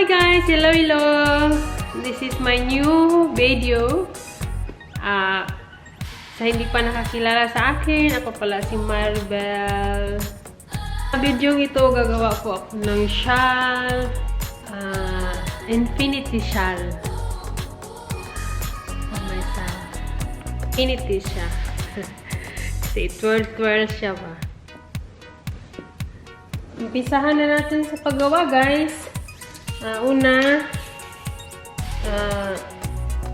Hi guys! Hello, hello! This is my new video. Sa hindi pa nakakilala sa akin, ako pala si Maribel. Sa video ito, gagawa ko ako ng shawl. Infinity shawl. Oh my God. Infinity siya. Kasi twirl siya ba. Umpisahan na natin sa paggawa, guys. Una,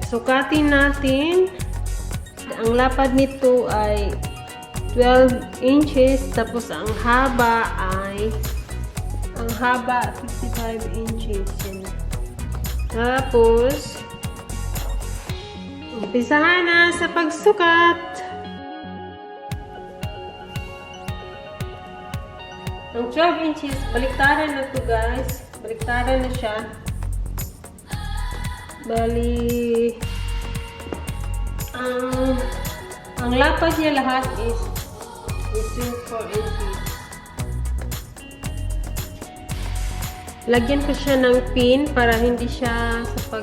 sukatin natin. Ang lapad nito ay 12 inches. Tapos ang haba ay 55 inches. Tapos, umpisahan na sa pagsukat. Ang 12 inches, baliktaran na to, guys. Baliktaran na siya. Bali, ang lapad niya lahat is 4 inches. Lagyan ko siya ng pin para hindi siya sa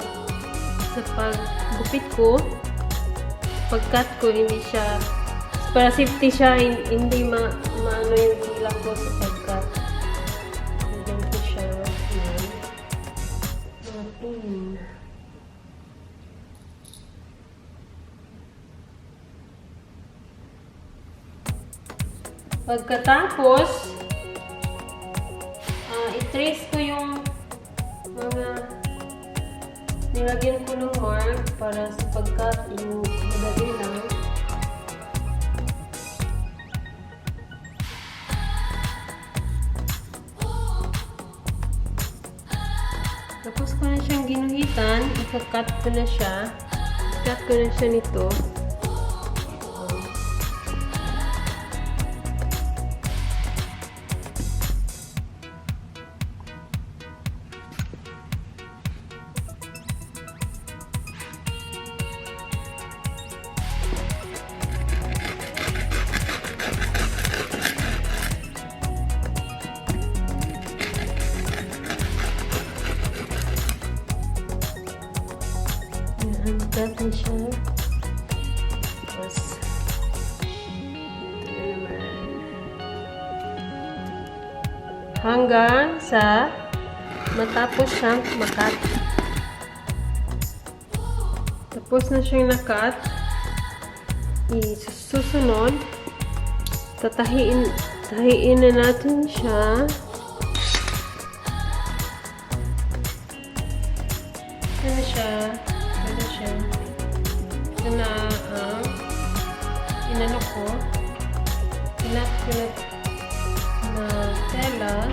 paggupit ko, pag-cut ko, hindi siya, para safety siya, hindi maano yung hila ko sa pag-cut. Lagyan ko siya ng pin. Pagkatapos, i-trace ko yung mga nilagyan ko ng mark para sa pag-cut yung madali lang. Tapos ko na siyang ginuhitan, ika-cut ko na siya. Cut ko na siya nito. Cut na siya. Tapos, ito na naman. Hanggang sa matapos siyang makat. Tapos na siyang nakat. Susunod, tahiin na natin siya. Ano siya? Ito na inano ko, pinat na tela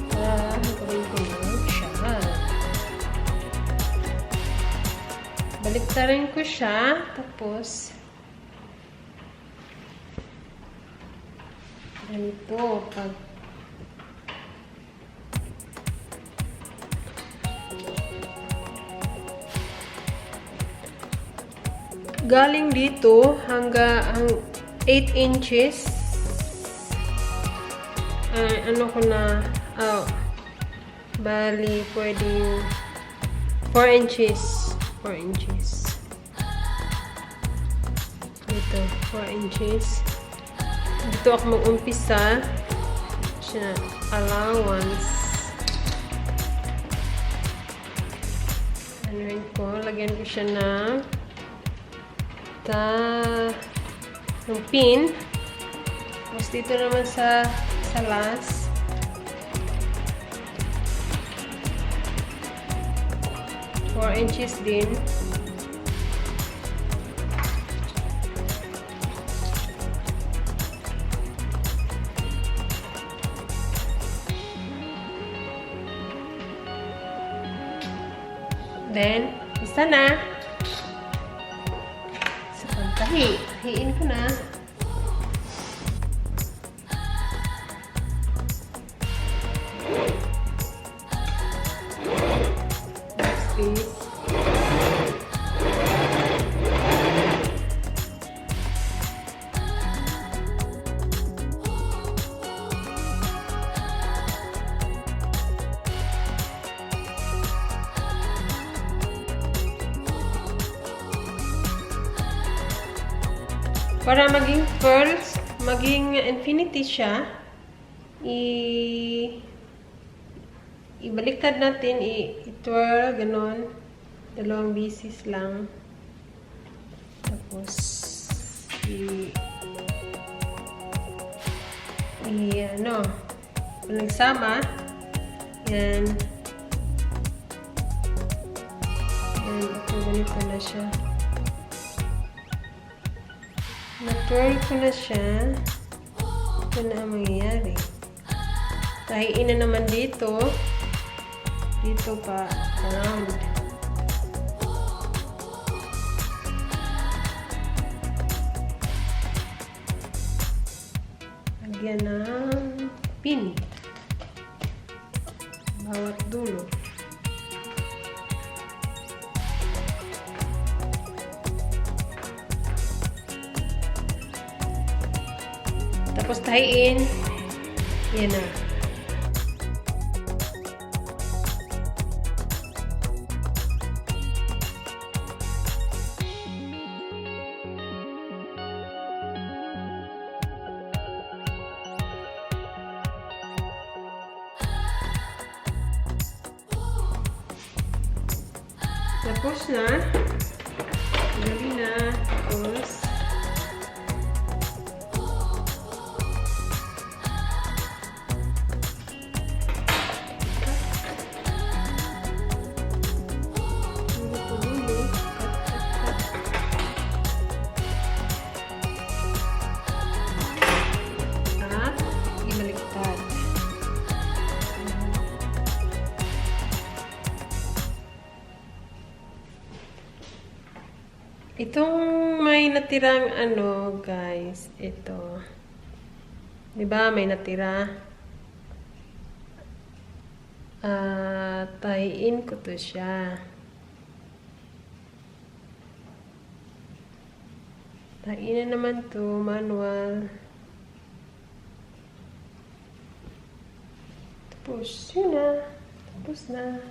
para gawin ko ng shawl. Baliktarin ko siya, tapos ganito pag galing dito hanggang 8 inches. Ano ko na, bali pwedeng 4 inches. 4 inches. Dito, 4 inches. Dito ako mag-umpisa. Siya, allowance. Ano rin ko, lagyan ko siya ng ng pin. Tapos dito naman sa last, four inches din. Then, isa na. Tahiin ko na. Next piece. Para maging pearls, maging infinity siya, ibaliktad natin, i-twirl, ganon. Dalawang bisis lang. Tapos, ano, kung nagsama, yan. Yan, ito, ganito na siya. Na-twirl ko na siya. Ito na ang mangyayari. Tahiin na naman dito. Dito pa, around. Lagyan ng pin. Bawat dulo. Tapos tahiin. Yan na. Tapos na. Dali na. Tapos. At ibaliktad. Itong may natirang ano, guys, ito. 'Di ba may natira? Tahiin ko to siya. Tahiin na naman to, manual. Tapos, yun na. Tapos na.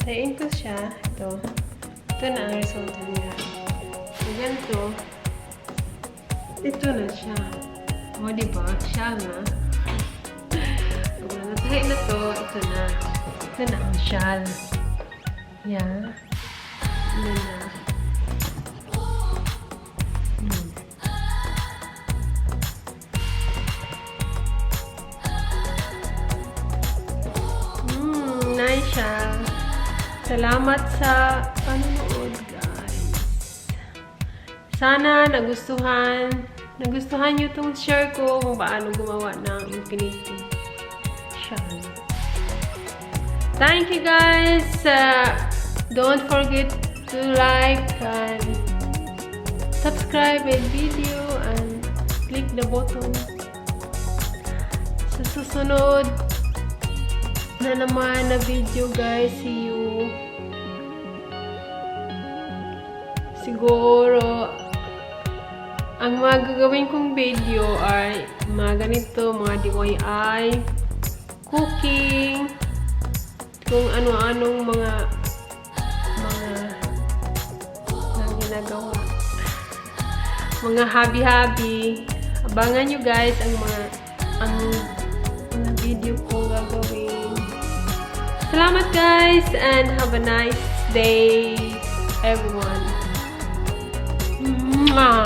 Tahiin ko siya. Ito. Ito na ang resulta niya. So, ganito. Ito na siya. O, diba? Siya na. Pag natahi na to, ito na. Ito na ang shawl. Yan. Ito na. Nice siya. Salamat sa panonood, guys. Sana nagustuhan nyo itong share ko kung paano gumawa ng infinity shawl. Thank you, guys. Don't forget to like and subscribe my video and click the button. Sa susunod na naman na video, guys. See you. Siguro ang mga gagawin kong video ay mga ganito, mga DIY, cooking, kung ano-anong mga ginagawa, mga hobby-hobby. Abangan nyo, guys, ang mga video kong gagawin. Salamat, guys, and have a nice day, everyone. Mwah!